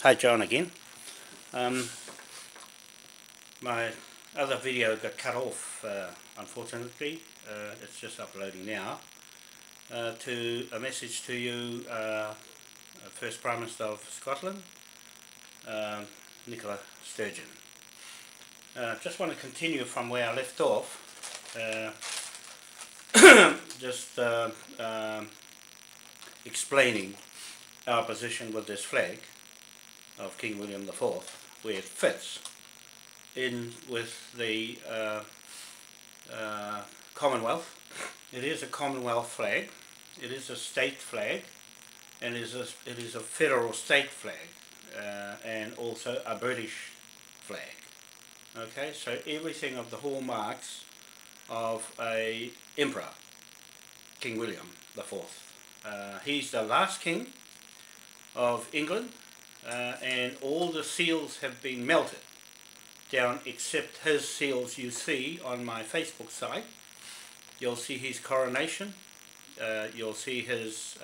Hi, John again. My other video got cut off, unfortunately. It's just uploading now. To a message to you, First Prime Minister of Scotland, Nicola Sturgeon. Just want to continue from where I left off. Just explaining our position with this flag of King William IV, where it fits in with the Commonwealth. It is a Commonwealth flag, it is a state flag, and it is a federal state flag, and also a British flag. Okay, so everything of the hallmarks of a emperor, King William IV. He's the last king of England, and all the seals have been melted down except his seals you see on my Facebook site. You'll see his coronation, you'll see his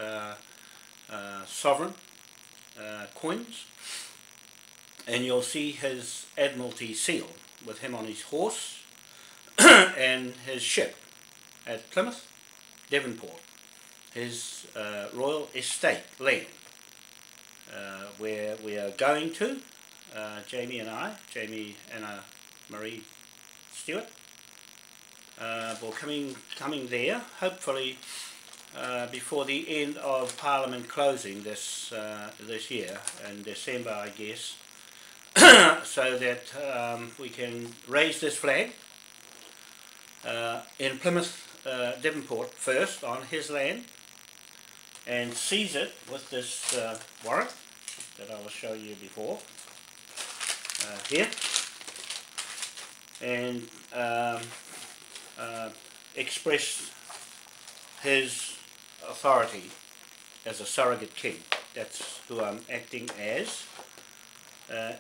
sovereign coins, and you'll see his Admiralty seal with him on his horse and his ship at Plymouth, Devonport, his royal estate land, where we are going to, Jaymie and I, Jaymie and Marie Stewart, we're coming there, hopefully before the end of Parliament closing this year, in December I guess, so that we can raise this flag in Plymouth, Devonport first, on his land, and seize it with this warrant that I will show you before, here, and express his authority as a surrogate king. That's who I'm acting as,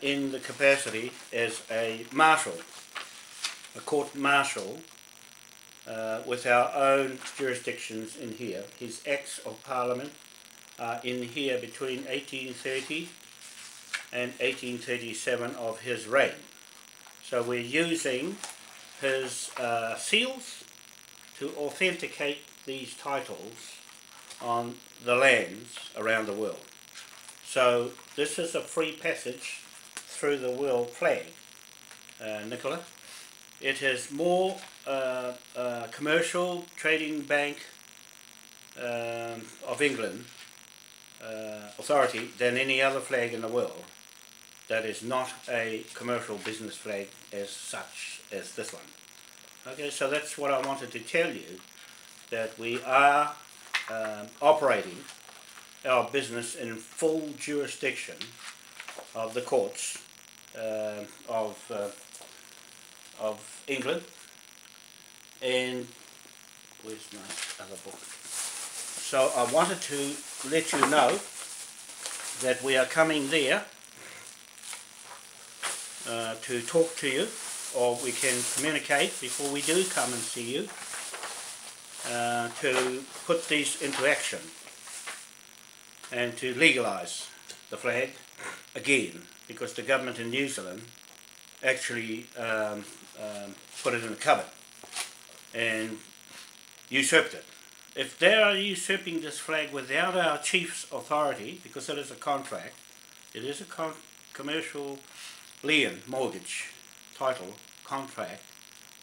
in the capacity as a marshal, a court martial, with our own jurisdictions in here. His Acts of Parliament are in here between 1830 and 1837 of his reign. So we're using his seals to authenticate these titles on the lands around the world. So this is a free passage through the world flag, Nicola. It has more commercial trading bank of England authority than any other flag in the world that is not a commercial business flag as such as this one. Okay, so that's what I wanted to tell you, that we are operating our business in full jurisdiction of the courts of England. And where's my other book? So I wanted to let you know that we are coming there to talk to you, or we can communicate before we do come and see you, to put these into action and to legalise the flag again, because the government in New Zealand actually put it in a cupboard and usurped it. If they are usurping this flag without our chief's authority, because it is a contract, it is a commercial lien mortgage title contract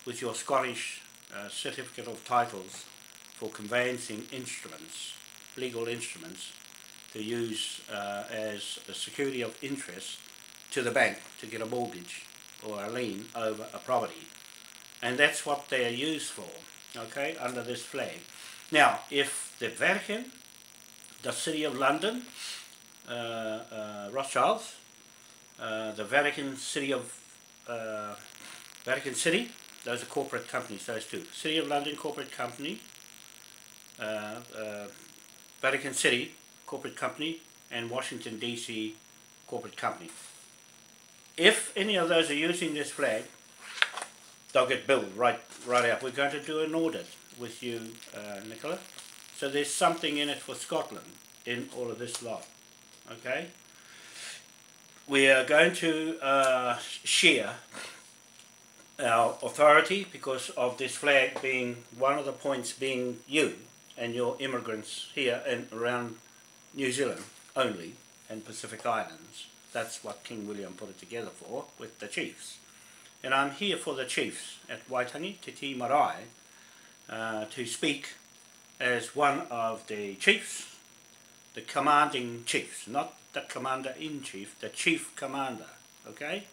with your Scottish certificate of titles for conveyancing instruments, legal instruments, to use as a security of interest to the bank to get a mortgage or a lien over a property. And that's what they are used for, okay, under this flag. Now, if the Vatican, the City of London, Rothschilds, the Vatican City, those are corporate companies, those two. City of London Corporate Company, Vatican City Corporate Company, and Washington DC Corporate Company. If any of those are using this flag, they'll get billed right out. We're going to do an audit with you, Nicola. So there's something in it for Scotland in all of this lot. Okay? we are going to share our authority because of this flag being one of the points being you and your immigrants here and around New Zealand only and Pacific Islands. That's what King William put it together for with the chiefs. And I'm here for the chiefs at Waitangi, Te Ti Marae, to speak as one of the chiefs, the commanding chiefs, not the commander-in-chief, the chief commander, okay,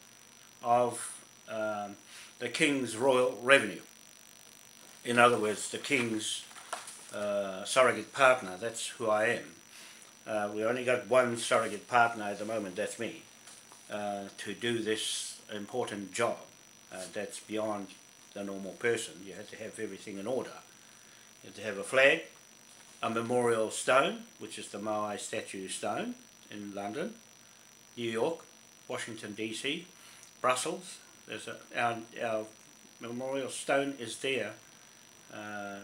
of the King's royal revenue. In other words, the King's surrogate partner. That's who I am. We only got one surrogate partner at the moment, that's me, to do this important job that's beyond the normal person. You have to have everything in order. You have to have a flag, a memorial stone, which is the Moai statue stone in London, New York, Washington DC, Brussels. There's our memorial stone is there,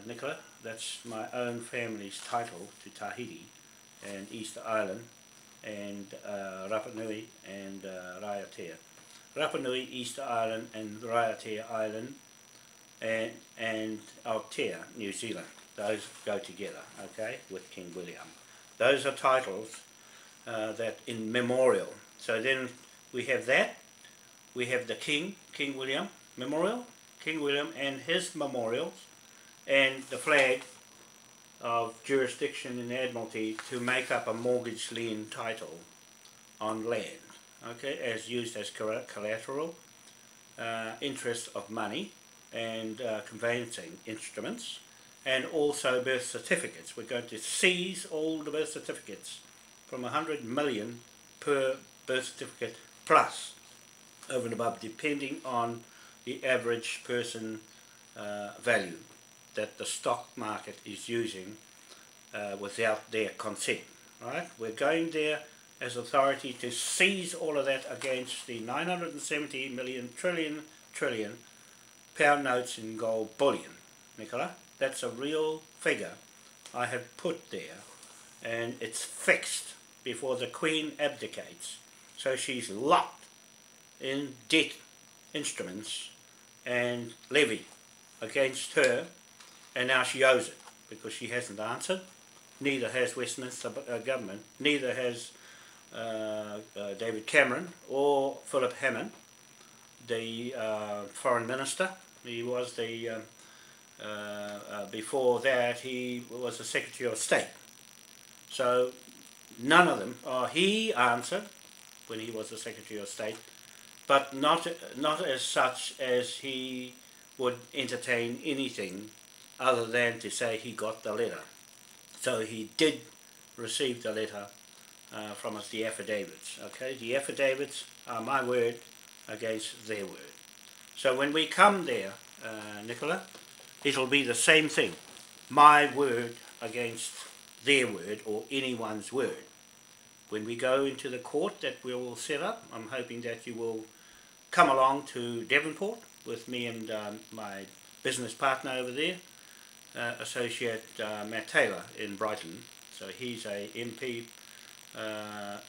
Nicola. That's my own family's title to Tahiti and Easter Island and Rapa Nui and Raiatea. Rapa Nui, Easter Island and Raiatea Island and Aotea, New Zealand. Those go together, okay, with King William. Those are titles that in memorial. So then we have that. We have the King William Memorial, King William and his memorials, and the flag of jurisdiction in the Admiralty to make up a mortgage lien title on land, okay, as used as collateral, interest of money and conveyancing instruments, and also birth certificates. We're going to seize all the birth certificates from 100 million per birth certificate plus over and above, depending on the average person value that the stock market is using without their consent. Right? We're going there as authority to seize all of that against the 970 million trillion pound notes in gold bullion. Nicola, that's a real figure I have put there, and it's fixed before the Queen abdicates. So she's locked in debt instruments and levy against her, and now she owes it because she hasn't answered. Neither has Westminster government, neither has David Cameron or Philip Hammond, the foreign minister. He was the before that he was the Secretary of State. So none of them, he answered when he was the Secretary of State, but not as such as he would entertain anything other than to say he got the letter. So he did receive the letter from us, the affidavits. Okay, the affidavits are my word against their word. So when we come there, Nicola, it'll be the same thing. My word against their word or anyone's word. When we go into the court that we will set up, I'm hoping that you will come along to Devonport with me and my business partner over there, Associate Matt Taylor in Brighton. So he's a MP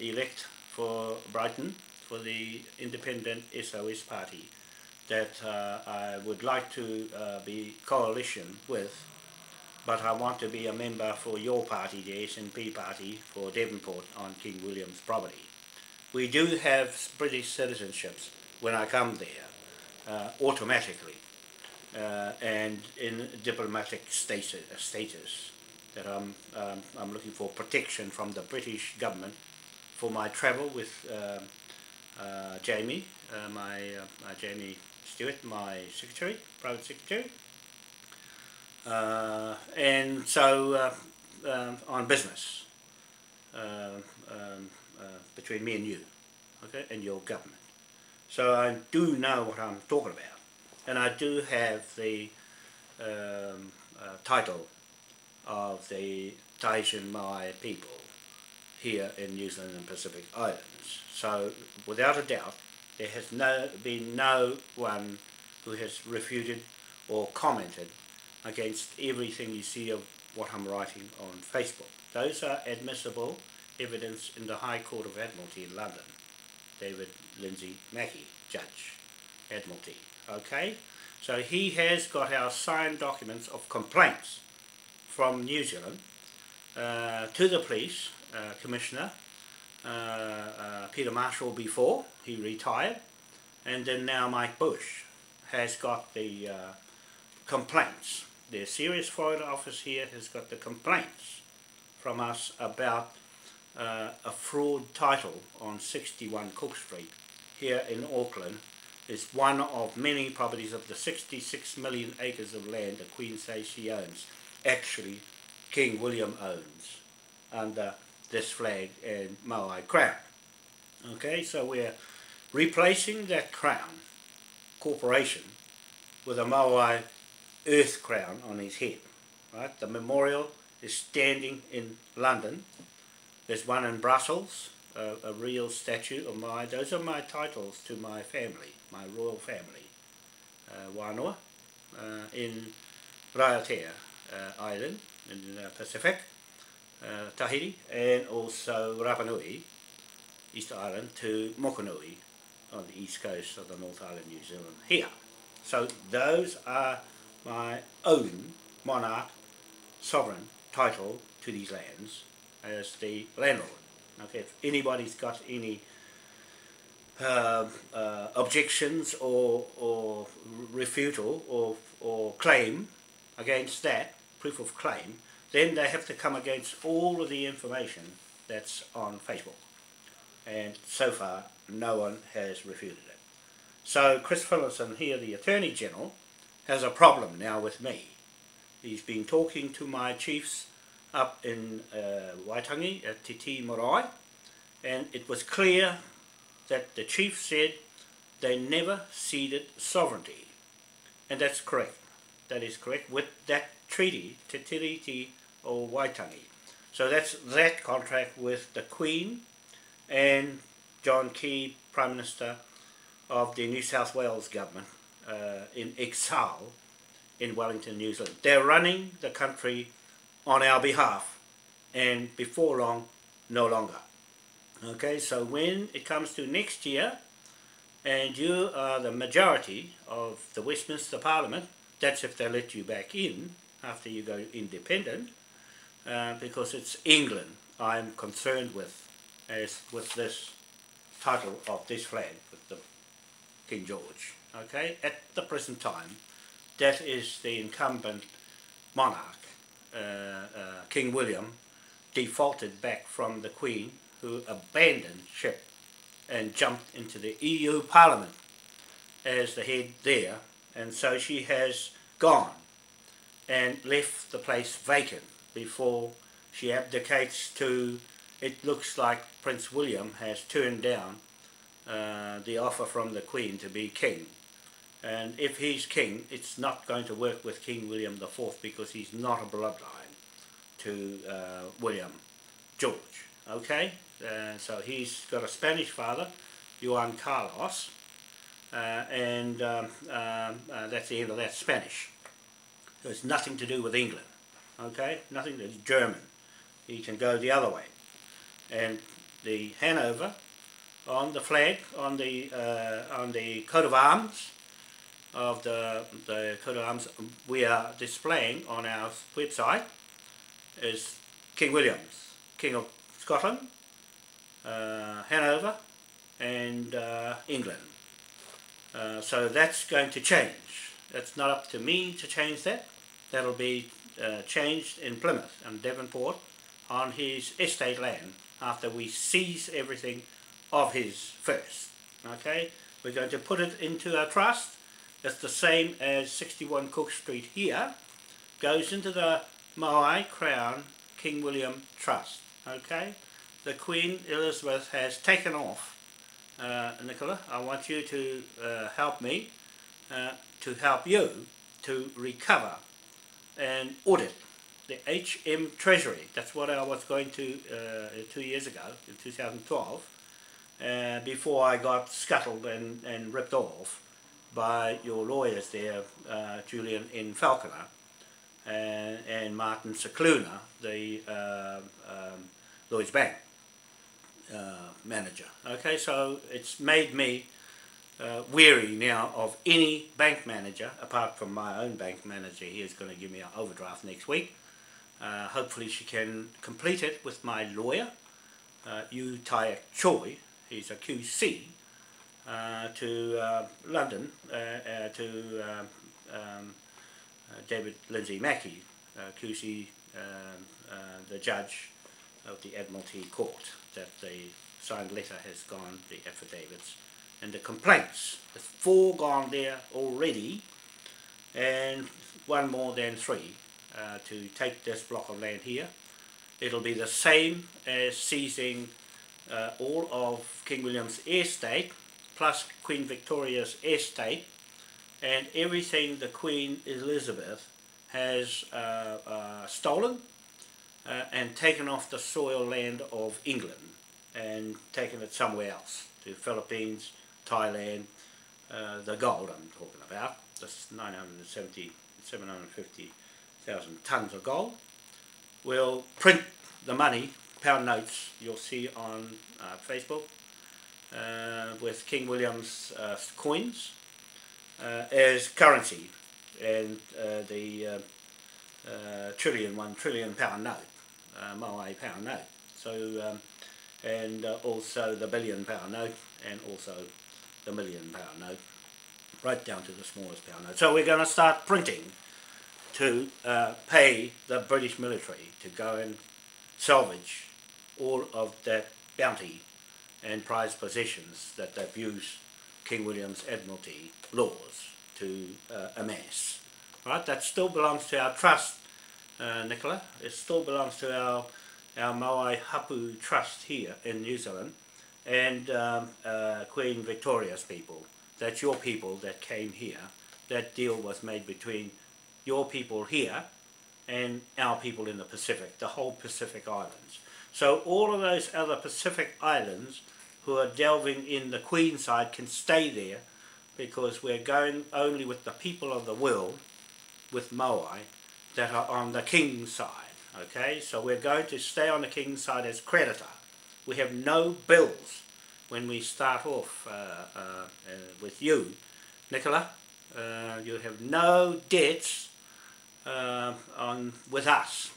elect for Brighton for the independent SOS party that I would like to be coalition with, but I want to be a member for your party, the SNP party, for Devonport on King William's property. We do have British citizenships when I come there, automatically, and in diplomatic status that I'm looking for protection from the British government for my travel with Jaymie, Jaymie Stewart, my secretary, private secretary, and so on business between me and you, okay, and your government. So I do know what I'm talking about, and I do have the title of the Tahitian Moai people here in New Zealand and Pacific Islands. So without a doubt, there has been no one who has refuted or commented against everything you see of what I'm writing on Facebook. Those are admissible evidence in the High Court of Admiralty in London. David Lindsay Mackey, Judge, Admiralty. Okay, so he has got our signed documents of complaints from New Zealand to the police commissioner, Peter Marshall before he retired, and then now Mike Bush has got the complaints. The Serious Fraud Office here has got the complaints from us about a fraud title on 61 Cook Street here in Auckland. Is one of many properties of the 66 million acres of land the Queen says she owns. Actually, King William owns under this flag and Moai crown. Okay, so we're replacing that crown corporation with a Moai earth crown on his head. Right, the memorial is standing in London. There's one in Brussels, a real statue of Moai. Those are my titles to my family, my royal family. Wanoa in Raiatea Island in the Pacific, Tahiti, and also Rapa Nui, East Island, to Mokonui on the east coast of the North Island, New Zealand here. So those are my own monarch sovereign title to these lands as the landlord. Okay, if anybody's got any objections or refutal or claim against that, proof of claim, then they have to come against all of the information that's on Facebook. And so far, no one has refuted it. So Chris Phillipson here, the Attorney General, has a problem now with me. He's been talking to my chiefs up in Waitangi at Te Moai, and it was clear that the chief said they never ceded sovereignty. And that's correct. That is correct with that treaty, Te Tiriti o Waitangi. So that's that contract with the Queen and John Key, Prime Minister of the New South Wales government in exile in Wellington, New Zealand. They're running the country on our behalf, and before long, no longer. Okay, so when it comes to next year, and you are the majority of the Westminster Parliament, that's if they let you back in after you go independent, because it's England I'm concerned with, as with this title of this flag, with the King George. Okay, at the present time, that is the incumbent monarch, King William, defaulted back from the Queen, who abandoned ship and jumped into the EU Parliament as the head there, and so she has gone and left the place vacant before she abdicates to, it looks like Prince William has turned down the offer from the Queen to be king. And if he's king, it's not going to work with King William IV because he's not a bloodline to William George. Okay, so he's got a Spanish father, Juan Carlos, and that's the end of that. Spanish. So it's nothing to do with England. Okay, nothing to do. German. He can go the other way. And the Hanover on the flag, on the coat of arms of the coat of arms we are displaying on our website is King William's, King of Scotland, Hanover, and England. So that's going to change. It's not up to me to change that. That'll be changed in Plymouth and Devonport on his estate land after we seize everything of his first. Okay, we're going to put it into a trust. It's the same as 61 Cook Street here, goes into the Moai Crown King William Trust. Okay, the Queen Elizabeth has taken off. Nicola, I want you to help me, to help you to recover and audit the HM Treasury. That's what I was going to 2 years ago, in 2012, before I got scuttled and ripped off by your lawyers there, Julian N. Falconer and Martin Cicluna, the Lloyds Bank. manager. Okay, so it's made me weary now of any bank manager, apart from my own bank manager. He is going to give me an overdraft next week. Hopefully she can complete it with my lawyer, Yu Tai Choi. He's a QC, to London, to David Lindsay Mackey, QC, the judge of the Admiralty Court, that the signed letter has gone, the affidavits and the complaints. There's 4 gone there already, and one more than 3 to take this block of land here. It'll be the same as seizing all of King William's estate, plus Queen Victoria's estate, and everything the Queen Elizabeth has stolen and taken off the soil land of England and taken it somewhere else, to Philippines, Thailand, the gold I'm talking about, this 750,000 tonnes of gold. We'll print the money, pound notes, you'll see on Facebook, with King William's coins as currency, and the £1 trillion pound note, Moai pound note. So and also the £1 billion pound note, and also the £1 million pound note, right down to the smallest pound note. So we're going to start printing to pay the British military to go and salvage all of that bounty and prized possessions that they've used King William's Admiralty laws to amass. Right, that still belongs to our trust, Nicola. It still belongs to our Moai Hapu Trust here in New Zealand, and Queen Victoria's people. That's your people that came here. That deal was made between your people here and our people in the Pacific, the whole Pacific Islands. So all of those other Pacific Islands who are delving in the Queen side can stay there, because we're going only with the people of the world, with Moai, that are on the King's side. Okay, so we're going to stay on the King's side as creditor. We have no bills when we start off with you, Nicola. You have no debts with us,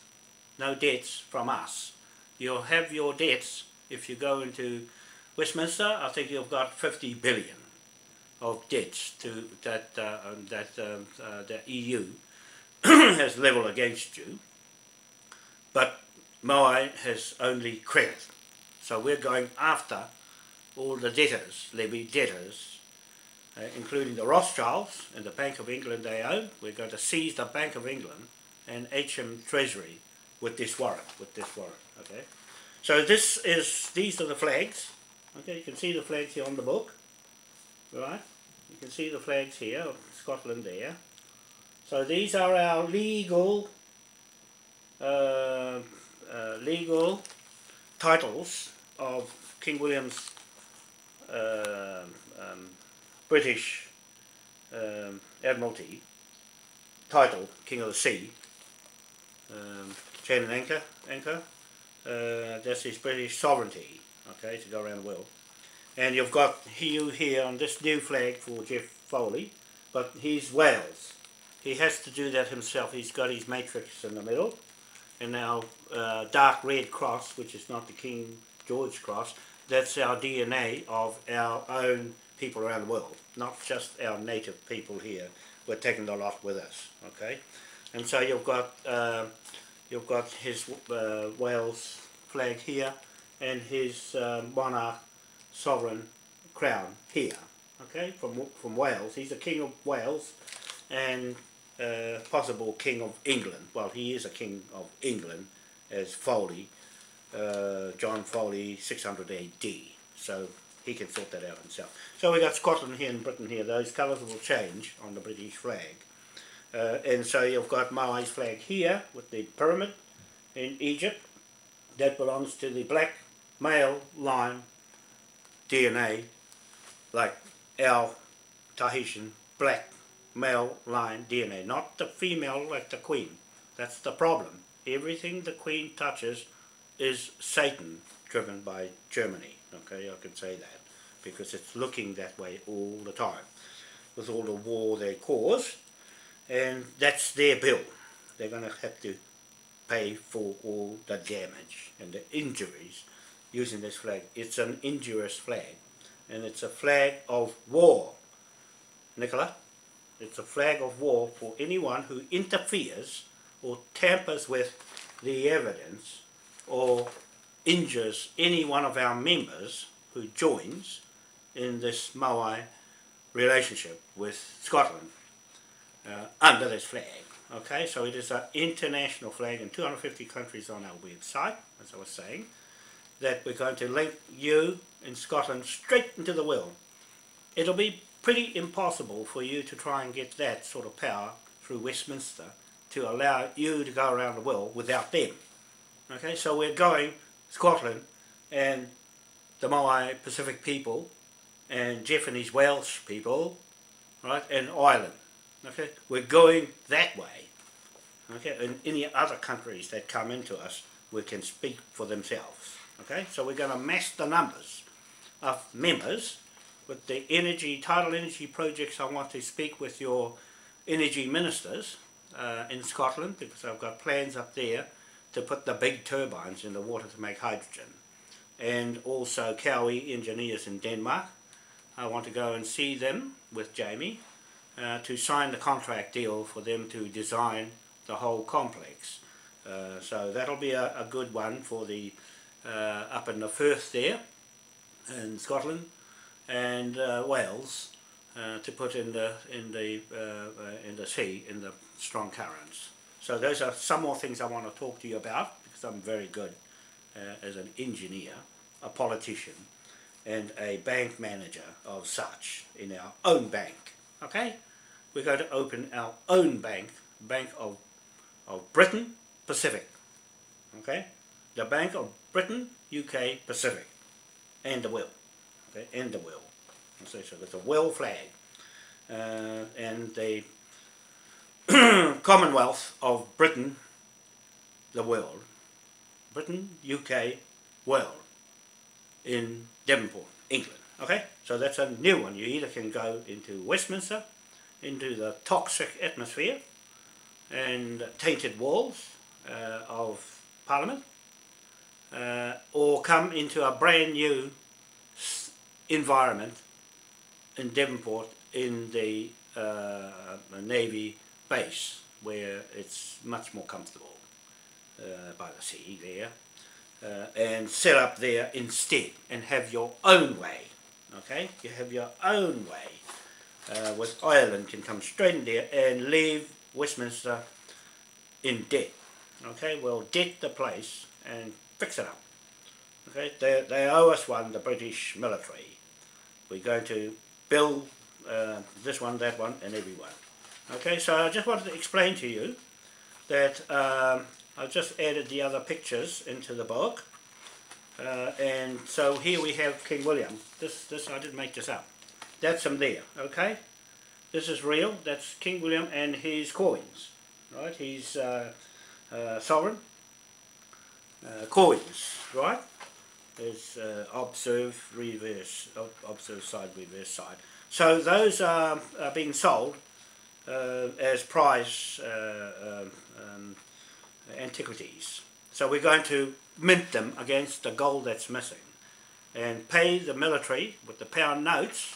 no debts from us. You'll have your debts if you go into Westminster. I think you've got 50 billion of debts to that the EU has levelled against you, but Moai has only credit. So we're going after all the debtors, levy debtors, including the Rothschilds and the Bank of England they own. We're going to seize the Bank of England and HM Treasury with this warrant, okay? So these are the flags, okay? You can see the flags here on the book, right? You can see the flags here, Scotland there. So these are our legal titles of King William's British Admiralty title, King of the Sea, chain and anchor. That's his British sovereignty, okay, to go around the world. And you've got you here on this new flag for Jeff Foley, but he's Wales. He has to do that himself. He's got his matrix in the middle, and our dark red cross, which is not the King George cross. That's our DNA of our own people around the world, not just our native people here. We're taking the lot with us, okay? And so you've got his Wales flag here, and his monarch sovereign crown here, okay? From Wales. He's a King of Wales and possible King of England. Well, he is a King of England as Foley, John Foley, 600 AD. So he can sort that out himself. So we got Scotland here and Britain here. Those colours will change on the British flag. And so you've got Moai's flag here with the pyramid in Egypt. That belongs to the black male line DNA, like our Tahitian black male line DNA, not the female like the Queen. That's the problem. Everything the Queen touches is Satan driven by Germany. Okay, I can say that, because it's looking that way all the time, with all the war they cause, and that's their bill. They're going to have to pay for all the damage and the injuries using this flag. It's an injurious flag, and it's a flag of war, Nicola. It's a flag of war for anyone who interferes or tampers with the evidence or injures any one of our members who joins in this Moai relationship with Scotland under this flag. Okay, so it is an international flag in 250 countries on our website, as I was saying, that we're going to link you in Scotland straight into the will. It'll be pretty impossible for you to try and get that sort of power through Westminster to allow you to go around the world without them. Okay, so we're going Scotland and the Moai Pacific people and Japanese Welsh people, right, and Ireland. Okay, we're going that way. Okay, and any other countries that come into us, we can speak for themselves. Okay, so we're going to mass the numbers of members with the tidal energy projects. I want to speak with your energy ministers in Scotland, because I've got plans up there to put the big turbines in the water to make hydrogen, and also Cowie engineers in Denmark. I want to go and see them with Jaymie to sign the contract deal for them to design the whole complex. So that'll be a good one for the up in the Firth there in Scotland, and Wales to put in the sea in the strong currents. So those are some more things I want to talk to you about, because I'm very good as an engineer, a politician, and a bank manager of such in our own bank. Okay, we're going to open our own bank, Bank of Britain Pacific. Okay, the Bank of Britain UK Pacific, and the will. Okay, and the will. So it's a will flag, and the Commonwealth of Britain, the world, Britain, UK, world, in Devonport, England. Okay, so that's a new one. You either can go into Westminster, into the toxic atmosphere and tainted walls of Parliament, or come into a brand new environment in Devonport in the Navy base, where it's much more comfortable by the sea there, and set up there instead and have your own way. Okay, you have your own way, with Ireland can come straight in there and leave Westminster in debt. Okay, we'll debt the place and fix it up. Okay, they owe us one, the British military. We're going to build this one, that one, and every one. Okay, so I just wanted to explain to you that I've just added the other pictures into the book, and so here we have King William. This I didn't make this up. That's him there. Okay, this is real. That's King William and his coins. Right, he's sovereign coins. Right. There's observe, reverse, observe side, reverse side. So those are being sold as prize antiquities. So we're going to mint them against the gold that's missing, and pay the military with the pound notes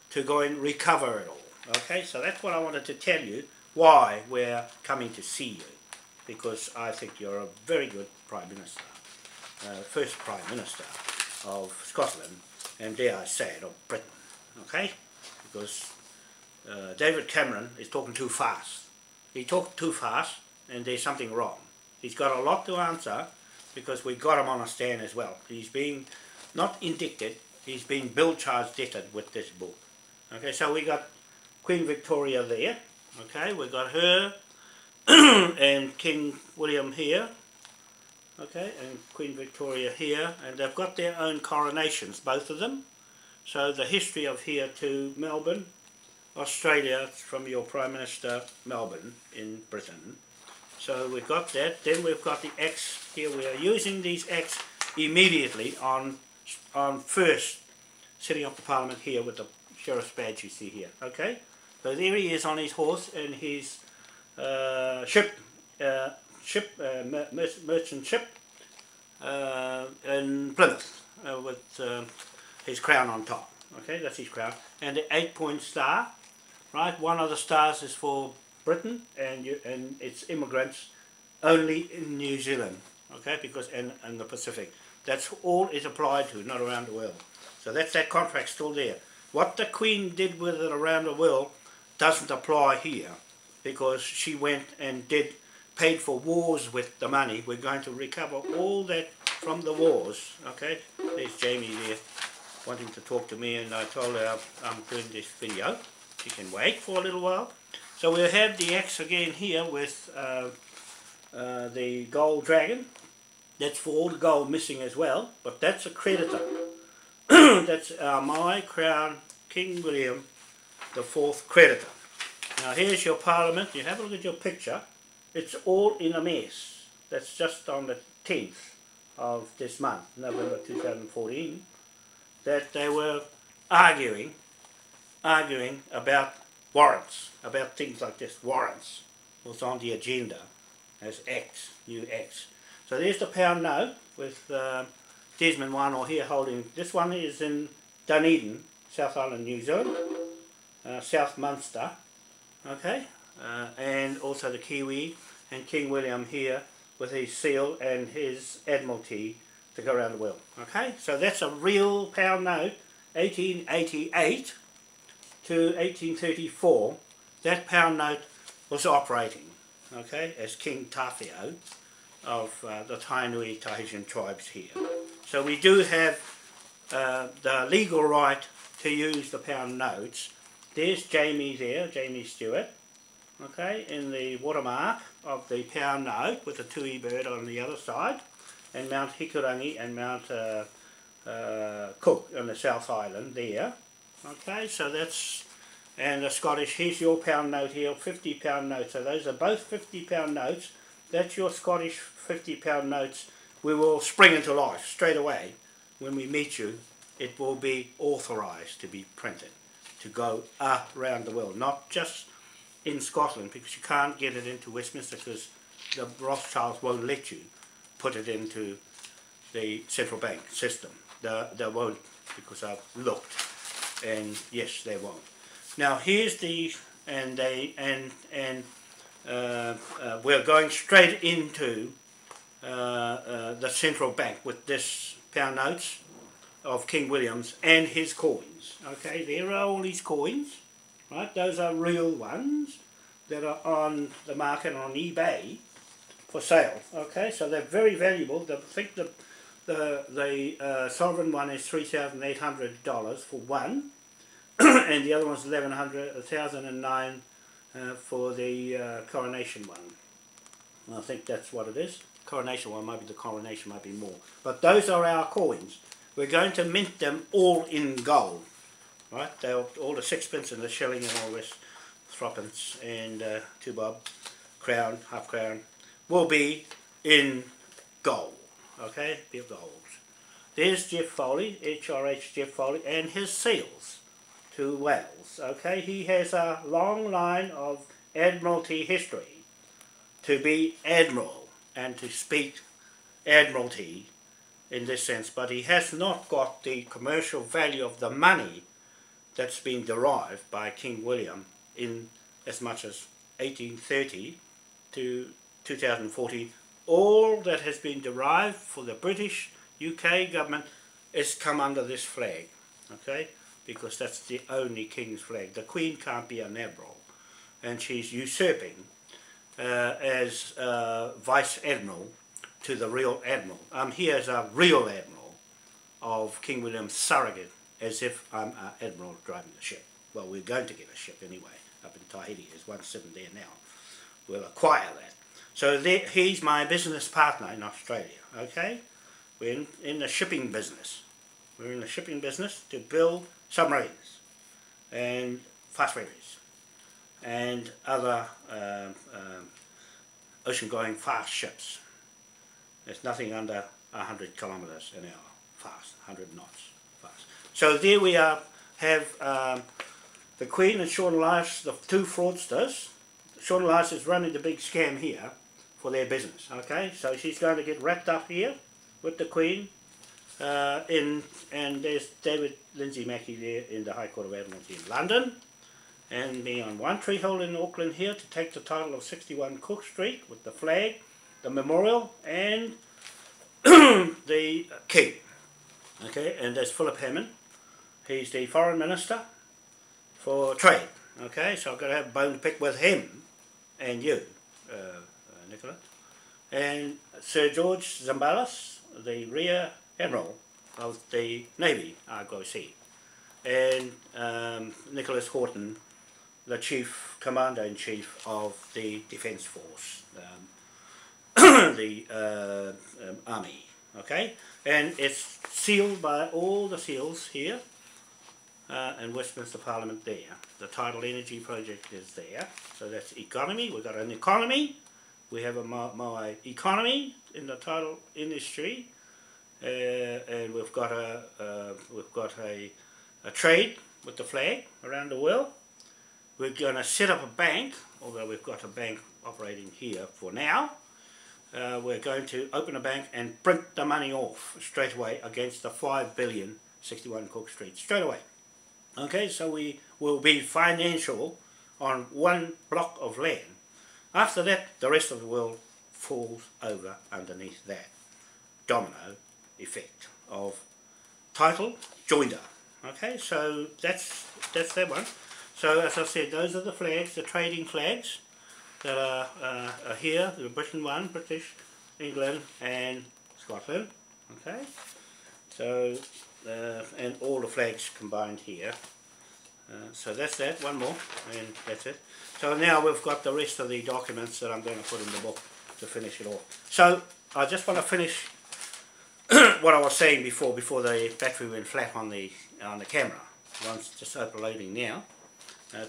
to go and recover it all. Okay, so that's what I wanted to tell you, why we're coming to see you, because I think you're a very good Prime Minister. First Prime Minister of Scotland, and dare I say it, of Britain. Okay, because David Cameron is talking too fast. He talked too fast, and there's something wrong. He's got a lot to answer, because we got him on a stand as well. He's being not indicted, he's being bill charge debted with this book. Okay, so we got Queen Victoria there. Okay, we got her and King William here. Okay, and Queen Victoria here, and they've got their own coronations, both of them. So the history of here to Melbourne, Australia, from your Prime Minister, Melbourne in Britain. So we've got that. Then we've got the axe here. We are using these axe immediately on first setting up the Parliament here with the sheriff's badge you see here. Okay, so there he is on his horse and his merchant ship in Plymouth with his crown on top. Okay, that's his crown, and the 8-point star. Right, one of the stars is for Britain and its immigrants only in New Zealand. Okay, because and the Pacific. That's all it applied to, not around the world. So that's that contract still there. What the Queen did with it around the world doesn't apply here, because she went and paid for wars with the money. We're going to recover all that from the wars. Okay, there's Jaymie there wanting to talk to me, and I told her I'm doing this video. She can wait for a little while. So we'll have the axe again here with the gold dragon. That's for all the gold missing as well, but that's a creditor. That's our Moai Crown King William the Fourth creditor. Now here's your Parliament. You have a look at your picture. It's all in a mess. That's just on the 10th of this month, November 2014, that they were arguing about warrants, about things like this. Warrants was on the agenda as X, new X. So there's the pound note with Desmond Wanoa here holding. This one is in Dunedin, South Island, New Zealand, South Munster, okay, and also the Kiwi and King William here with his seal and his Admiralty to go around the world. Okay, so that's a real pound note, 1888 to 1834. That pound note was operating, okay, as King Tawhio of the Tainui Tahitian tribes here. So we do have the legal right to use the pound notes. There's Jaymie there, Jaymie Stewart, okay, in the watermark of the pound note with the tui bird on the other side, and Mount Hikurangi and Mount Cook on the South Island there. Okay, so that's, and the Scottish, here's your pound note here, £50 note. So those are both £50 notes. That's your Scottish £50 notes. We will spring into life straight away. When we meet you, it will be authorised to be printed, to go around the world, not just in Scotland, because you can't get it into Westminster because the Rothschilds won't let you put it into the central bank system. They won't, because I've looked, and yes, they won't. Now here's the, we're going straight into the central bank with this pound notes of King William's and his coins. Okay, there are all these coins, right? Those are real ones that are on the market on eBay for sale. Okay, so they're very valuable. I think the sovereign one is $3,800 for one, and the other one's $1,009 for the coronation one. I think that's what it is. Coronation one, maybe the coronation might be more. But those are our coins. We're going to mint them all in gold. Right? They'll, all the sixpence and the shilling and all this, threepence and 2 bob, crown, half crown, will be in gold. Okay? Be of gold. There's Jeff Foley, HRH Jeff Foley, and his seals to Wales. Okay? He has a long line of Admiralty history to be Admiral and to speak Admiralty in this sense, but he has not got the commercial value of the money that's been derived by King William in as much as 1830 to 2014. All that has been derived for the British UK government is come under this flag, okay, because that's the only King's flag. The Queen can't be an admiral, and she's usurping as Vice Admiral to the real Admiral. I'm here as a real Admiral of King William's surrogate, as if I'm an Admiral driving the ship. Well, we're going to get a ship anyway, up in Tahiti. There's one sitting there now. We'll acquire that. So there, he's my business partner in Australia, okay? We're in the shipping business. We're in the shipping business to build submarines and fast ferries and other ocean-going fast ships. There's nothing under 100 kilometres an hour fast, 100 knots fast. So there we are, have the Queen and Sean Elias, the two fraudsters. Sean Elias is running the big scam here for their business, okay? So she's going to get wrapped up here with the Queen, and there's David Lindsay Mackey there in the High Court of Admiralty in London, and me on One Tree Hill in Auckland here to take the title of 61 Cook Street with the flag, the memorial, and the King. Okay, and there's Philip Hammond. He's the Foreign Minister for Trade. Okay, so I've got to have a bone to pick with him and you, Nicola. And Sir George Zambalis, the Rear Admiral of the Navy, RGC. And Nicholas Horton, the Chief Commander-in-Chief of the Defence Force, the Army. Okay, and it's sealed by all the seals here, and Westminster Parliament there. The tidal energy project is there, so that's economy. We've got an economy. We have a Moai economy in the tidal industry, and we've got a trade with the flag around the world. We're going to set up a bank, although we've got a bank operating here for now. We're going to open a bank and print the money off straight away against the 5 billion 61 Cook Street straight away. Okay, so we will be financial on one block of land. After that, the rest of the world falls over underneath that domino effect of title joinder. Okay, so that's that one. So as I said, those are the flags, the trading flags that are here, the Britain one, British, England and Scotland, okay, so and all the flags combined here, so that's that, one more, and that's it. So now we've got the rest of the documents that I'm going to put in the book to finish it off. So I just want to finish what I was saying before the battery went flat on the camera. One's just uploading now.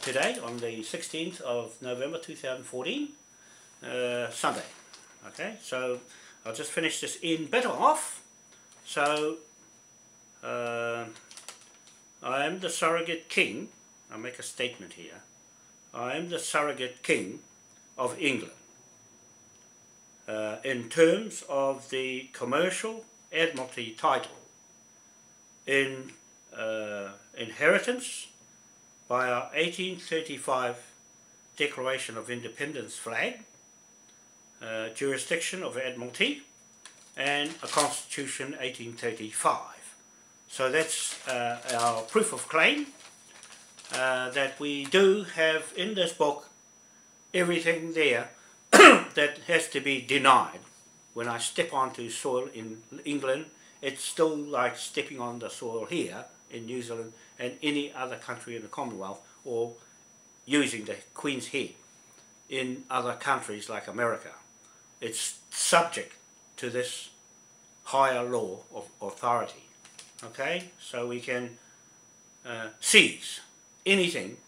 Today on the 16th of November 2014, Sunday. Okay, so I'll just finish this in bit off. So I am the surrogate king. I'll make a statement here. I am the surrogate king of England in terms of the commercial Admiralty title, in inheritance by our 1835 Declaration of Independence flag, jurisdiction of Admiralty, and a Constitution 1835. So that's our proof of claim, that we do have in this book everything there that has to be denied. When I step onto soil in England, it's still like stepping on the soil here in New Zealand and any other country in the Commonwealth, or using the Queen's head in other countries like America. It's subject to this higher law of authority. Okay, so we can seize anything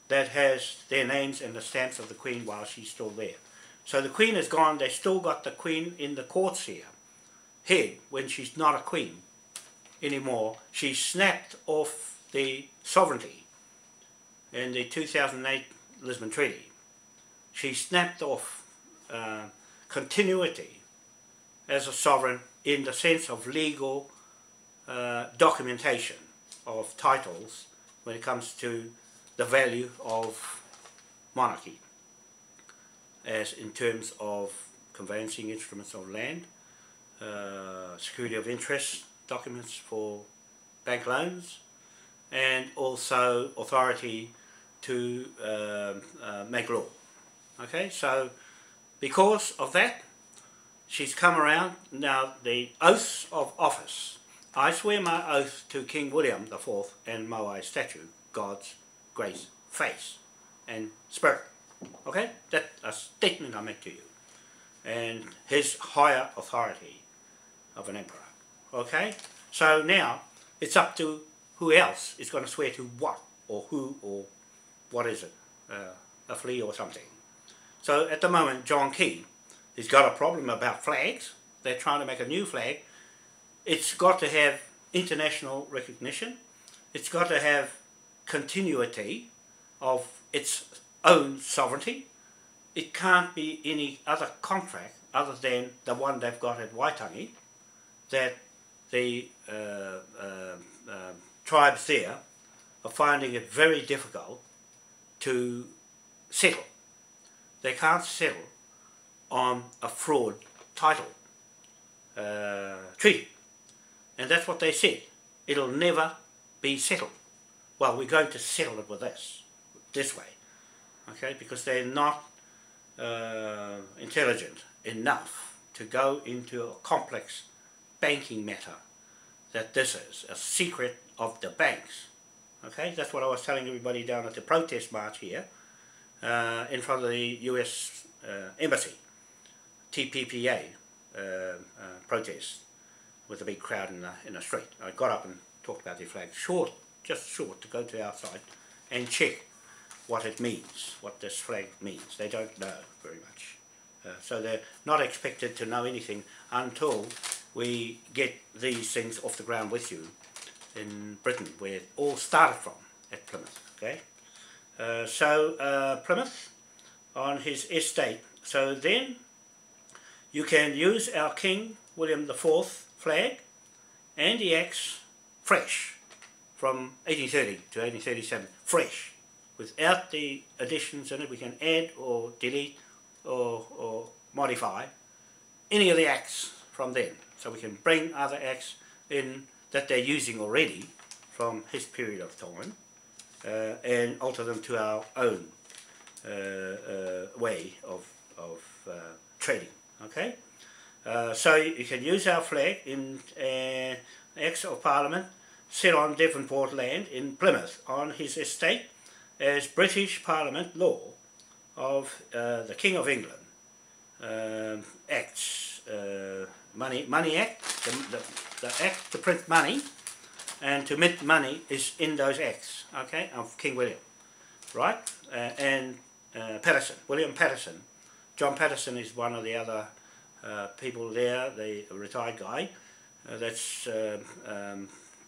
that has their names and the stamps of the Queen while she's still there. So the Queen is gone, they still got the Queen in the courts here. Head, when she's not a Queen anymore, she snapped off the sovereignty in the 2008 Lisbon Treaty. She snapped off continuity as a sovereign in the sense of legal documentation of titles when it comes to the value of monarchy, as in terms of conveyancing instruments of land, security of interest documents for bank loans, and also authority to make law. Okay, so because of that, she's come around. Now the oaths of office. I swear my oath to King William IV and Moai statue, God's grace, face and spirit. Okay, that's a statement I make to you. And his higher authority of an emperor. Okay, so now it's up to who else is going to swear to what, or who, or what is it, a flea or something. So at the moment, John Key has got a problem about flags. They're trying to make a new flag. It's got to have international recognition. It's got to have continuity of its own sovereignty. It can't be any other contract other than the one they've got at Waitangi, that the tribes there are finding it very difficult to settle. They can't settle on a fraud title treaty, and that's what they said. It'll never be settled. Well, we're going to settle it with this way, okay, because they're not intelligent enough to go into a complex banking matter that this is a secret of the banks. Okay, that's what I was telling everybody down at the protest march here in front of the US Embassy, TPPA protest with a big crowd in the street. I got up and talked about their flag, just short, to go to outside and check what it means, what this flag means. They don't know very much. So they're not expected to know anything until we get these things off the ground with you in Britain, where it all started from, at Plymouth. Okay, so Plymouth on his estate. So then you can use our King William IV flag and the axe fresh from 1830 to 1837, fresh, without the additions in it. We can add or delete or modify any of the acts from then. So we can bring other acts in that they're using already from his period of time and alter them to our own way of trading. Okay, so you can use our flag in Acts of Parliament set on Devonport land in Plymouth on his estate as British Parliament law of the King of England Acts, Money Act, the Act to print money and to mint money is in those acts, okay, of King William, right? And Patterson, William Patterson, John Patterson is one of the other people there, the retired guy that's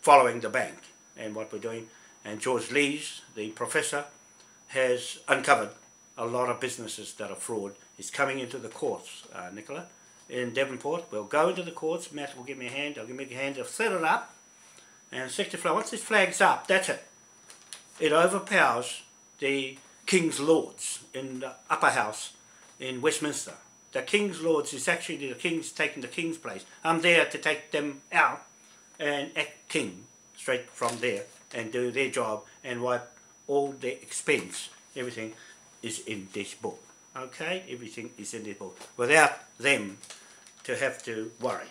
following the bank and what we're doing. And George Lees, the professor, has uncovered a lot of businesses that are fraud. He's coming into the courts, Nicola, in Devonport. We'll go into the courts. Matt will give me a hand. I'll give me a hand to set it up and stick the flag. Once this flag's up, that's it. It overpowers the King's Lords in the upper house in Westminster. The King's Lords is actually the King's taking the King's place. I'm there to take them out and act King straight from there and do their job and wipe all their expense. Everything is in this book. Okay, everything is in this book without them to have to worry.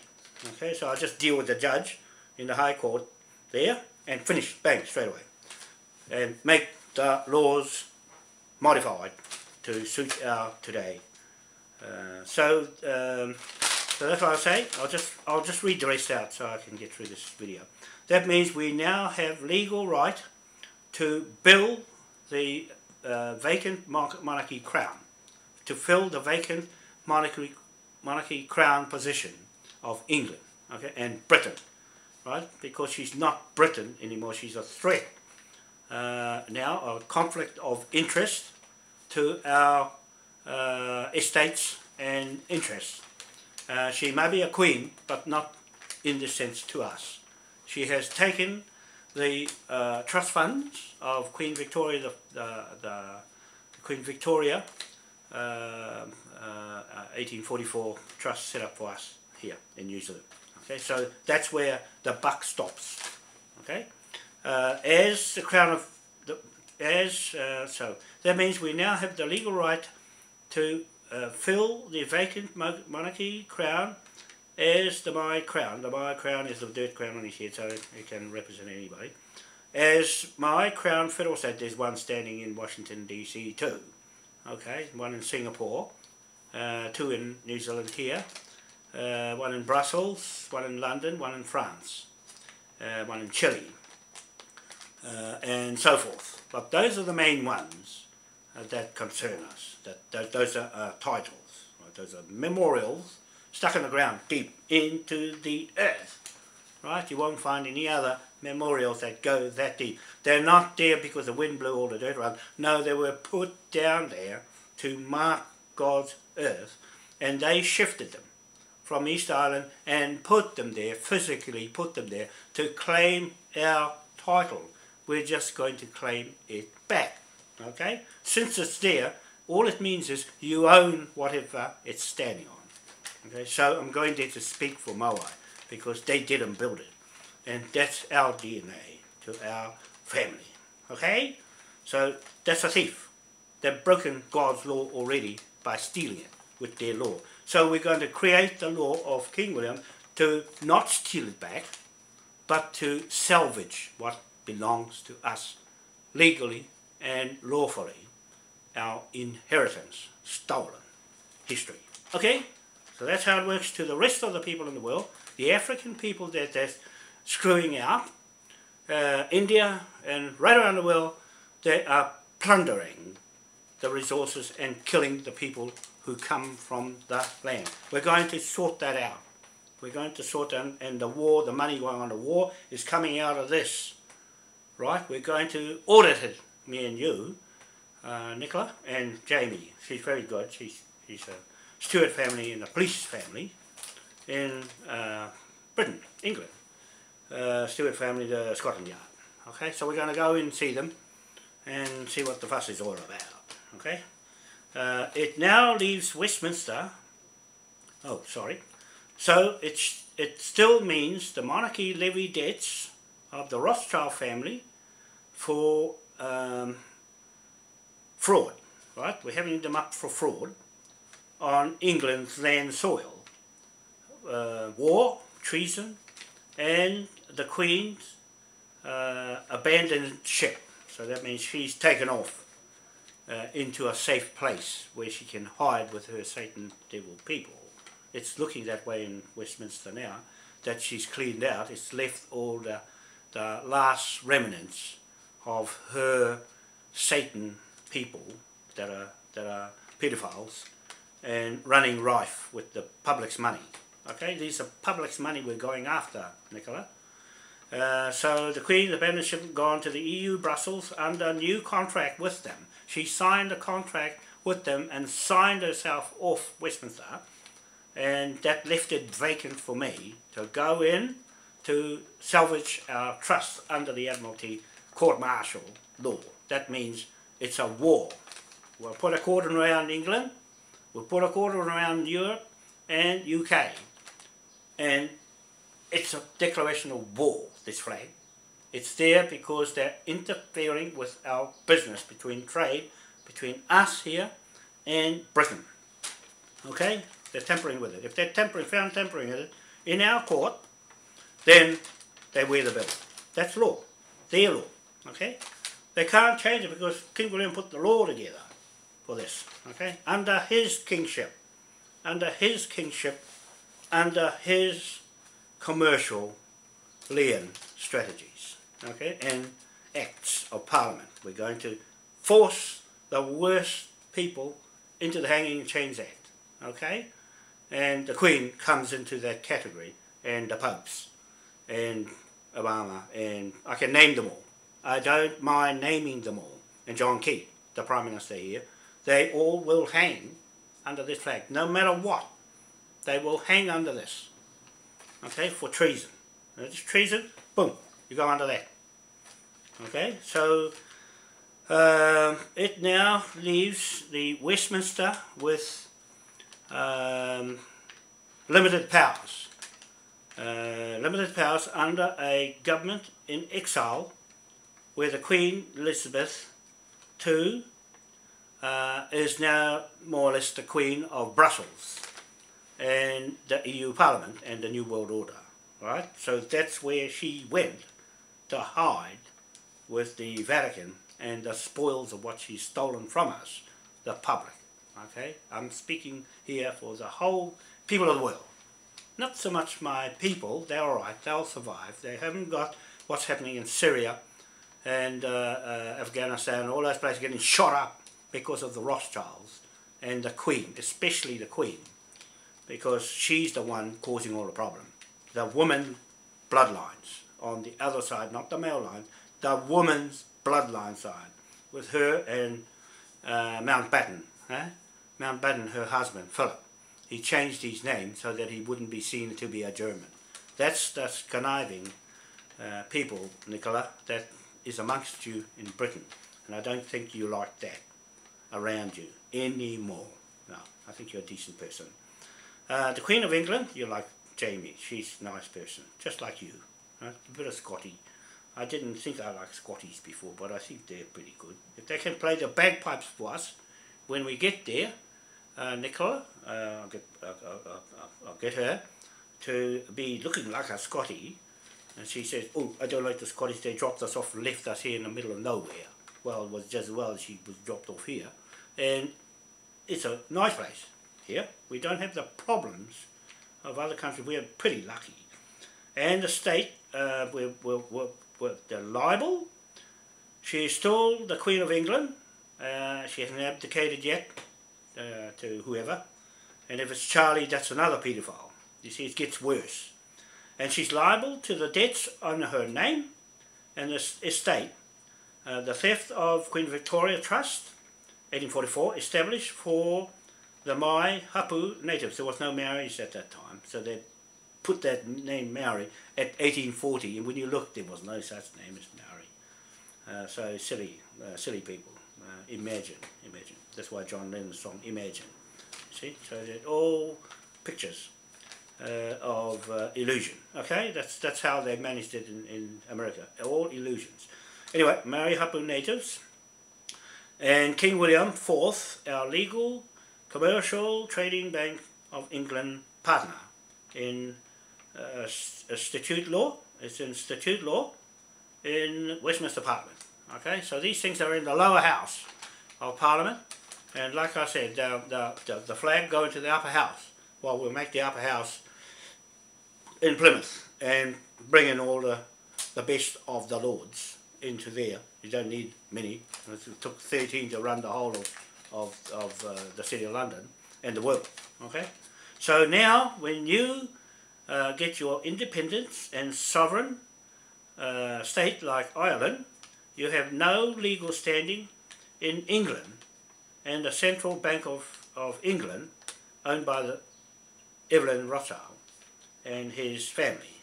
Okay, so I'll just deal with the judge in the High Court there and finish, bang, straight away, and make the laws modified to suit our today. So that's what I'll say. I'll just read the rest out so I can get through this video. That means we now have legal right to bill the vacant monarchy crown, to fill the vacant monarchy crown position of England, okay, and Britain, right? Because she's not Britain anymore, she's a threat now, a conflict of interest to our estates and interests. She may be a queen, but not in this sense to us. She has taken the trust funds of Queen Victoria, the Queen Victoria 1844 trust set up for us here in New Zealand. Okay, so that's where the buck stops. Okay, as the crown of the so that means we now have the legal right to fill the vacant monarchy crown as the Moai crown. The Moai crown is the dirt crown on his head, so it can represent anybody. As Moai crown federal state, there's one standing in Washington DC too. Okay, one in Singapore, two in New Zealand here, one in Brussels, one in London, one in France, one in Chile, and so forth. But those are the main ones that concern us. Those are titles, right? Those are memorials stuck in the ground deep into the earth, right? You won't find any other memorials that go that deep. They're not there because the wind blew all the dirt around. No, they were put down there to mark God's earth, and they shifted them from East Island and put them there, physically put them there, to claim our title. We're just going to claim it back, okay? Since it's there, all it means is you own whatever it's standing on, okay? So I'm going there to speak for Moai, because they didn't build it, and that's our DNA to our family, okay? So that's a thief. They've broken God's law already by stealing it with their law. So we're going to create the law of King William to not steal it back, but to salvage what belongs to us legally and lawfully, our inheritance, stolen history. Okay? So that's how it works to the rest of the people in the world. The African people that they're screwing out, India and right around the world, they are plundering the resources and killing the people who come from the land. We're going to sort that out. We're going to sort out, and the war, the money going on the war is coming out of this, right? We're going to audit it, me and you, Nicola and Jaymie. She's very good. She's a Stewart family and a police family in Britain, England. Stewart family, the Scotland Yard. Okay, so we're going to go and see them and see what the fuss is all about. Okay, it now leaves Westminster. Oh, sorry. So it still means the monarchy levy debts of the Rothschild family for fraud. Right, we're having them up for fraud on England's land soil, war, treason, and the Queen's abandoned ship. So that means she's taken off into a safe place where she can hide with her Satan devil people. It's looking that way in Westminster now, that she's cleaned out. It's left all the last remnants of her Satan people that are pedophiles and running rife with the public's money. Okay, these are public's money we're going after, Nicola. So the Queen, the abandoned ship, gone to the EU Brussels under a new contract with them. She signed a contract with them and signed herself off Westminster, and that left it vacant for me to go in to salvage our trust under the Admiralty court-martial law. That means it's a war. We'll put a cordon around England, we'll put a cordon around Europe and UK, and it's a declaration of war, this flag. It's there because they're interfering with our business, between trade, between us here and Britain. Okay? They're tampering with it. If they're found tampering with it in our court, then they wear the bill. That's law. Their law. Okay? They can't change it because King William put the law together for this. Okay? Under his kingship. Under his kingship. Under his commercial lien strategies, okay, and acts of Parliament. We're going to force the worst people into the Hanging Chains Act, okay, and the Queen comes into that category, and the Popes, and Obama, and I can name them all. I don't mind naming them all. And John Key, the Prime Minister here, they all will hang under this flag, no matter what. They will hang under this. Okay, for treason. It's treason, boom, you go under that. Okay, so it now leaves the Westminster with limited powers. Limited powers under a government in exile where the Queen Elizabeth II is now more or less the Queen of Brussels and the EU Parliament and the New World Order, right? So that's where she went to hide with the Vatican and the spoils of what she's stolen from us, the public, okay? I'm speaking here for the whole people of the world. Not so much my people, they're alright, they'll survive. They haven't got what's happening in Syria and Afghanistan, all those places getting shot up because of the Rothschilds and the Queen, especially the Queen, because she's the one causing all the problem. The woman bloodlines on the other side, not the male line, the woman's bloodline side, with her and Mountbatten. Mountbatten, her husband, Philip. He changed his name so that he wouldn't be seen to be a German. That's conniving people, Nicola, that is amongst you in Britain. And I don't think you like that around you anymore. No, I think you're a decent person. The Queen of England, you like Jaymie. She's a nice person, just like you. Right? A bit of Scotty. I didn't think I liked Scotties before, but I think they're pretty good. If they can play the bagpipes for us when we get there, Nicola, I'll get her to be looking like a Scotty. And she says, oh, I don't like the Scottish, they dropped us off and left us here in the middle of nowhere. Well, it was just as well as she was dropped off here. And it's a nice place here. We don't have the problems of other countries. We are pretty lucky. And the state, the libel, she is still the Queen of England. She hasn't abdicated yet to whoever. And if it's Charlie, that's another paedophile. You see, it gets worse. And she's liable to the debts on her name and the estate. The theft of Queen Victoria Trust, 1844, established for the Moai Hapu natives. There was no marriage at that time, so they put that name Maori at 1840, and when you look, there was no such name as Maori. So silly people. Imagine. That's why John Lennon's song, Imagine. See, so they're all pictures of illusion. Okay, that's how they managed it in America. All illusions. Anyway, Maori Hapu natives, and King William IV, our legal, commercial, trading Bank of England partner in statute law. It's in statute law in Westminster Parliament. Okay, so these things are in the lower house of Parliament, and like I said, the flag go into the upper house. Well, we'll make the upper house in Plymouth and bring in all the best of the lords into there. You don't need many. It took 13 to run the whole of the City of London and the world. Okay, so now when you get your independence and sovereign state like Ireland, you have no legal standing in England, and the Central Bank of England, owned by the Evelyn Rothschild and his family,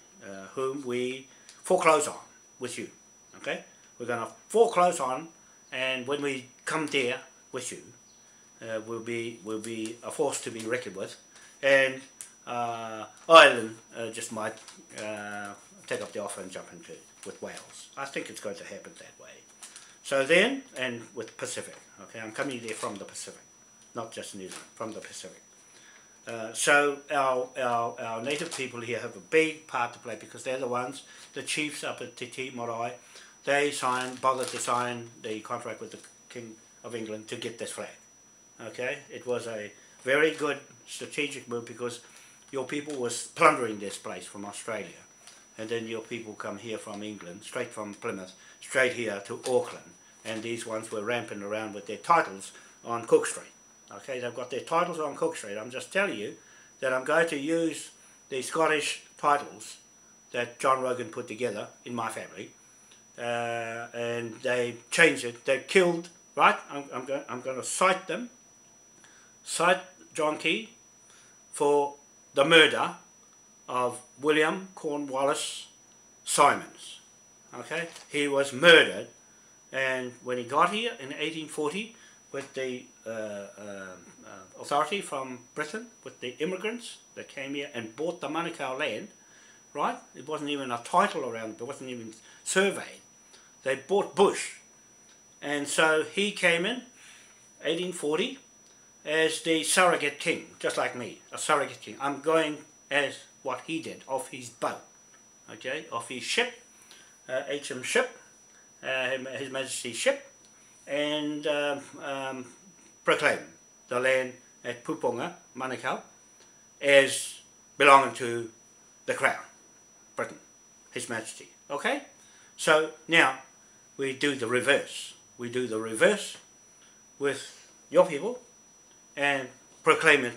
whom we foreclose on with you. Okay, we're going to foreclose on, and when we come there with you, we'll be a force to be reckoned with, and Ireland just might take up the offer and jump into with Wales. I think it's going to happen that way. So then, and with Pacific. Okay, I'm coming there from the Pacific, not just New Zealand, from the Pacific. So our native people here have a big part to play, because they're the ones, the chiefs up at Te Moai, they bothered to sign the contract with the King of England to get this flag. Okay, it was a very good strategic move, because your people was plundering this place from Australia, and then your people come here from England, straight from Plymouth, straight here to Auckland, and these ones were ramping around with their titles on Cook Street. Okay, they've got their titles on Cook Street. I'm just telling you that I'm going to use the Scottish titles that John Rogan put together in my family, and they changed it. They killed. Right? I'm going to cite them. Cite John Key for the murder of William Cornwallis Simons. Okay, he was murdered, and when he got here in 1840 with the authority from Britain, with the immigrants that came here and bought the Manukau land, right? It wasn't even a title around it, it wasn't even surveyed. They bought bush, and so he came in 1840 as the surrogate king, just like me, a surrogate king. I'm going as what he did, off his boat, okay, off his ship, HM ship, His Majesty's ship, and proclaim the land at Puponga, Manukau, as belonging to the Crown, Britain, His Majesty. Okay? So now we do the reverse. We do the reverse with your people and proclaim it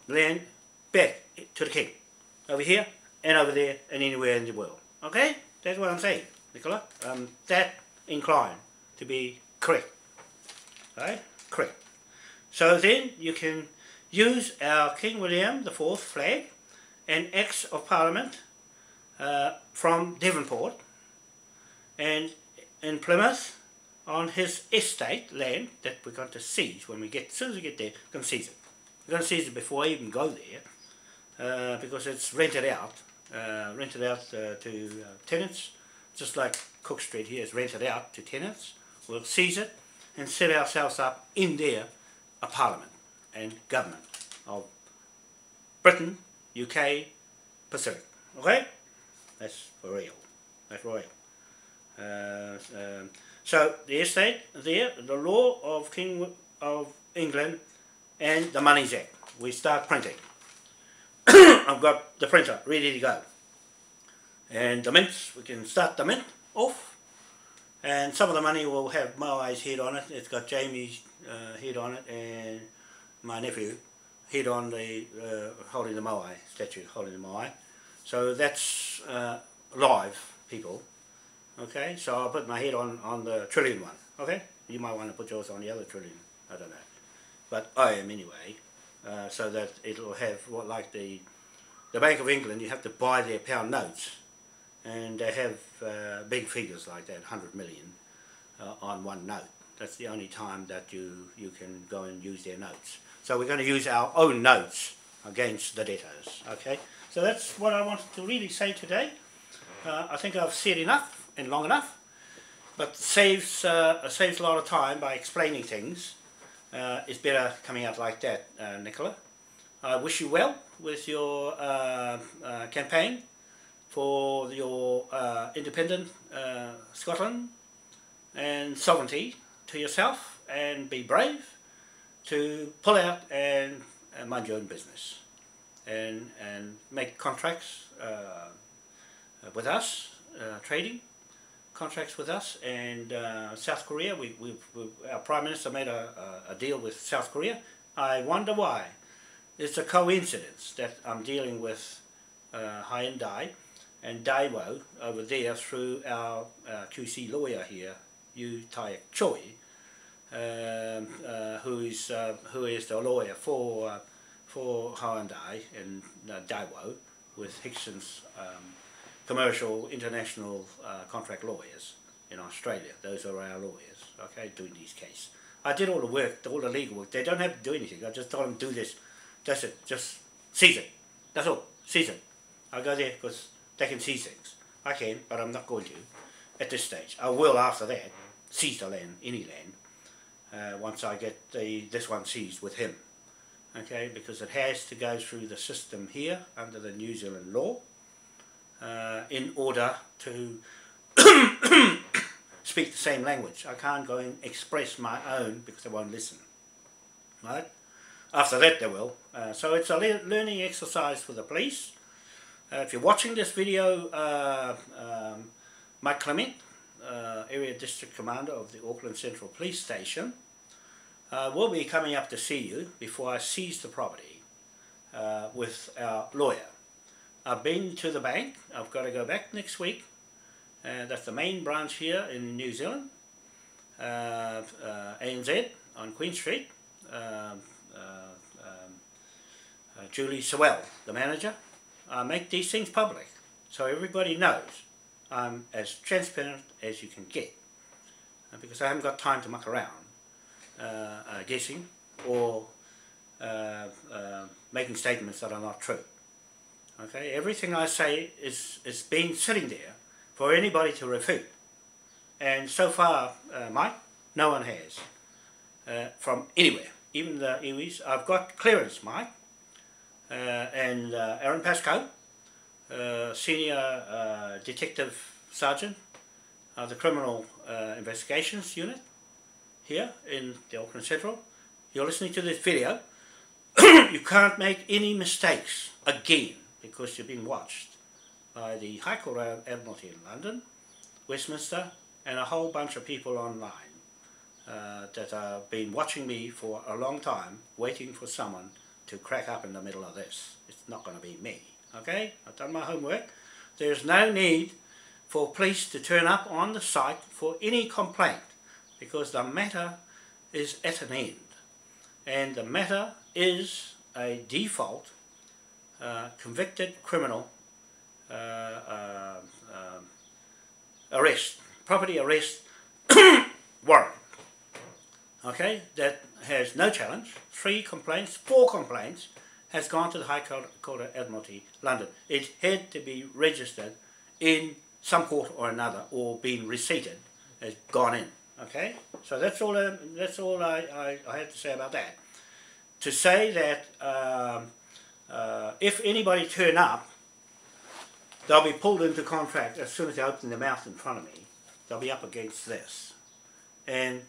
land back to the king, over here and over there and anywhere in the world. Okay, that's what I'm saying, Nicola. I'm that inclined to be correct. Right, correct. So then you can use our King William IV flag and Acts of Parliament from Devonport and in Plymouth on his estate land that we're going to seize when we get, as soon as we get there, we're going to seize it. We're going to seize it before I even go there because it's rented out to tenants, just like Cook Street here is rented out to tenants. We'll seize it and set ourselves up in there a parliament and government of Britain, UK, Pacific. Okay? That's for real. That's royal. So the estate there, the law of King of England and the Monies Act. We start printing. I've got the printer ready to go. And the mints, we can start the mint off. And some of the money will have Moai's head on it. It's got Jaymie's head on it and my nephew head on the holding the Moai, statue holding the Moai. So that's live, people. Okay, so I'll put my head on the trillion one. Okay, you might want to put yours on the other trillion. I don't know, but I am anyway. So that it'll have what, like the Bank of England, you have to buy their pound notes, and they have big figures like that, 100 million on one note. That's the only time that you can go and use their notes. So we're going to use our own notes against the debtors. Okay, so that's what I wanted to really say today. I think I've said enough and long enough, but saves a lot of time by explaining things. It's better coming out like that, Nicola. I wish you well with your campaign for your independent Scotland and sovereignty to yourself, and be brave to pull out and mind your own business and make contracts with us, trading contracts with us. And South Korea, our Prime Minister made a deal with South Korea. I wonder why. It's a coincidence that I'm dealing with Hyundai Dai and Daiwo over there through our QC lawyer here, Yu Tai Choi, who is the lawyer for Hyundai and Daiwo with Hickson's commercial international contract lawyers in Australia. Those are our lawyers, okay, doing these cases. I did all the work, all the legal work. They don't have to do anything. I just told them do this. That's it. Just seize it. That's all. Seize it. I go there because they can seize things. I can, but I'm not going to at this stage. I will after that seize the land, any land, once I get this one seized with him. Okay, because it has to go through the system here under the New Zealand law in order to speak the same language. I can't go and express my own because they won't listen. Right? After that they will. So it's a learning exercise for the police. If you're watching this video, Mike Clement, Area District Commander of the Auckland Central Police Station, will be coming up to see you before I seize the property with our lawyer. I've been to the bank. I've got to go back next week. That's the main branch here in New Zealand, ANZ on Queen Street. Julie Sewell, the manager. I make these things public so everybody knows I'm as transparent as you can get, because I haven't got time to muck around guessing or making statements that are not true. Okay, everything I say is been sitting there for anybody to refute, and so far, Mike, no one has from anywhere, even the iwis. I've got clearance, Mike, and Aaron Pascoe, Senior Detective Sergeant of the Criminal Investigations Unit here in the Auckland Central. You're listening to this video. You can't make any mistakes again because you've been watched by the High Court of Admiralty in London, Westminster, and a whole bunch of people online. that have been watching me for a long time, waiting for someone to crack up in the middle of this. It's not going to be me, okay? I've done my homework. There's no need for police to turn up on the site for any complaint, because the matter is at an end, and the matter is a default convicted criminal arrest, property arrest warrant, okay, that has no challenge. 4 complaints has gone to the High Court of Admiralty, London. It had to be registered in some court or another, or been receipted as gone in, okay. So that's all I have to say about that. To say that if anybody turn up, they'll be pulled into contract as soon as they open their mouth in front of me. They'll be up against this. And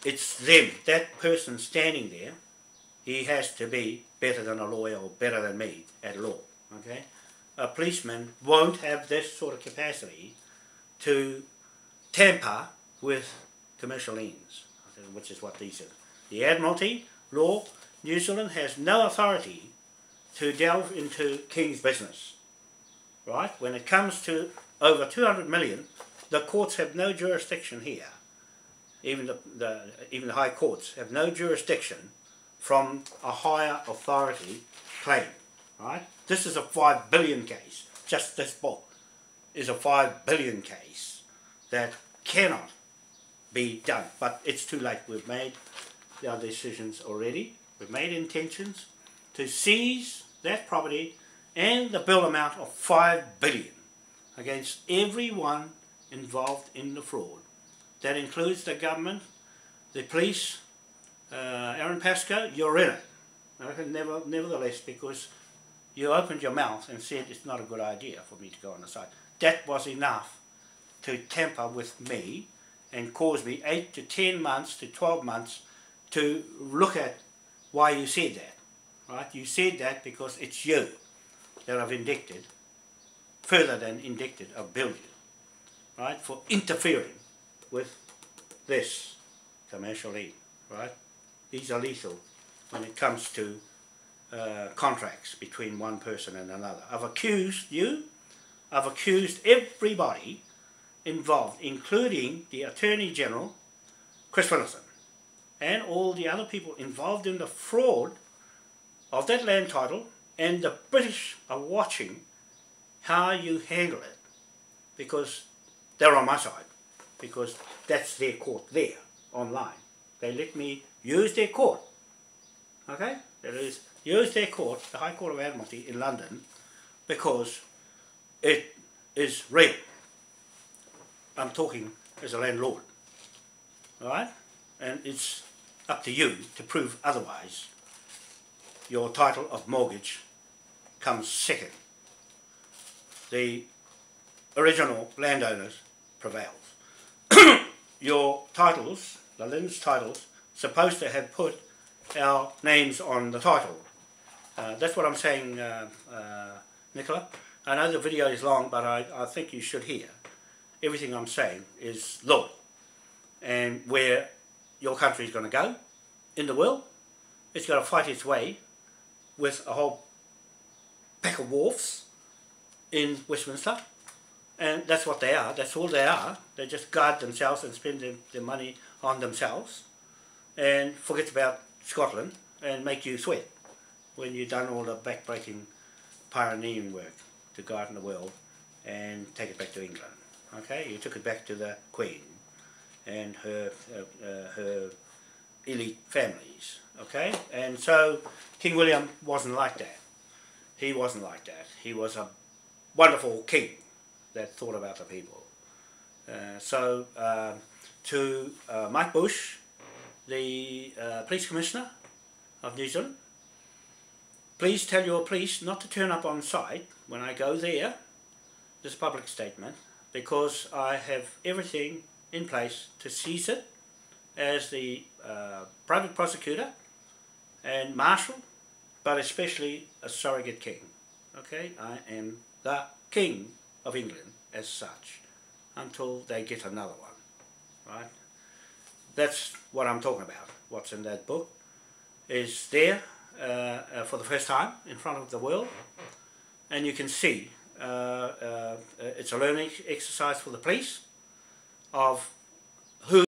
it's them, that person standing there, he has to be better than a lawyer or better than me at law. Okay? A policeman won't have this sort of capacity to tamper with commercial liens, which is what these are. The Admiralty Law, New Zealand has no authority to delve into King's business. Right? When it comes to over 200 million, the courts have no jurisdiction here. Even the High Courts have no jurisdiction from a higher authority claim. Right? This is a 5 billion case. Just this book is a 5 billion case that cannot be done. But it's too late. We've made our decisions already. We've made intentions to seize that property and the bill amount of 5 billion against everyone involved in the fraud. That includes the government, the police. Aaron Pascoe, you're in it. Okay, nevertheless, because you opened your mouth and said it's not a good idea for me to go on the site. That was enough to tamper with me and cause me 8 to 10 months to 12 months to look at why you said that. Right? You said that because it's you that I've indicted, further than indicted, I've billed you, right, for interfering with this commercial lien, right? These are lethal when it comes to contracts between one person and another. I've accused you, I've accused everybody involved, including the Attorney General, Chris Wilson, and all the other people involved in the fraud of that land title, and the British are watching how you handle it, because they're on my side, because that's their court there, online. They let me use their court, okay? That is, use their court, the High Court of Admiralty in London, because it is real. I'm talking as a landlord, alright? And it's up to you to prove otherwise. Your title of mortgage comes second. The original landowners prevails. Your titles, the Lynn's titles, supposed to have put our names on the title. That's what I'm saying, Nicola. I know the video is long, but I think you should hear. Everything I'm saying is law. And where your country is going to go in the world, it's going to fight its way with a whole pack of wolves in Westminster, and that's what they are. That's all they are. They just guard themselves and spend their money on themselves and forget about Scotland and make you sweat when you've done all the back-breaking pioneering work to garden the world and take it back to England. Okay, you took it back to the Queen and her elite families. Okay, and so King William wasn't like that. He wasn't like that. He was a wonderful king that thought about the people. To Mike Bush, the Police Commissioner of New Zealand, please tell your police not to turn up on site when I go there. This is a public statement, because I have everything in place to seize it as the private prosecutor and marshal, but especially a surrogate king. Okay, I am the king of England as such, until they get another one, right? That's what I'm talking about. What's in that book is there for the first time in front of the world, and you can see it's a learning exercise for the police of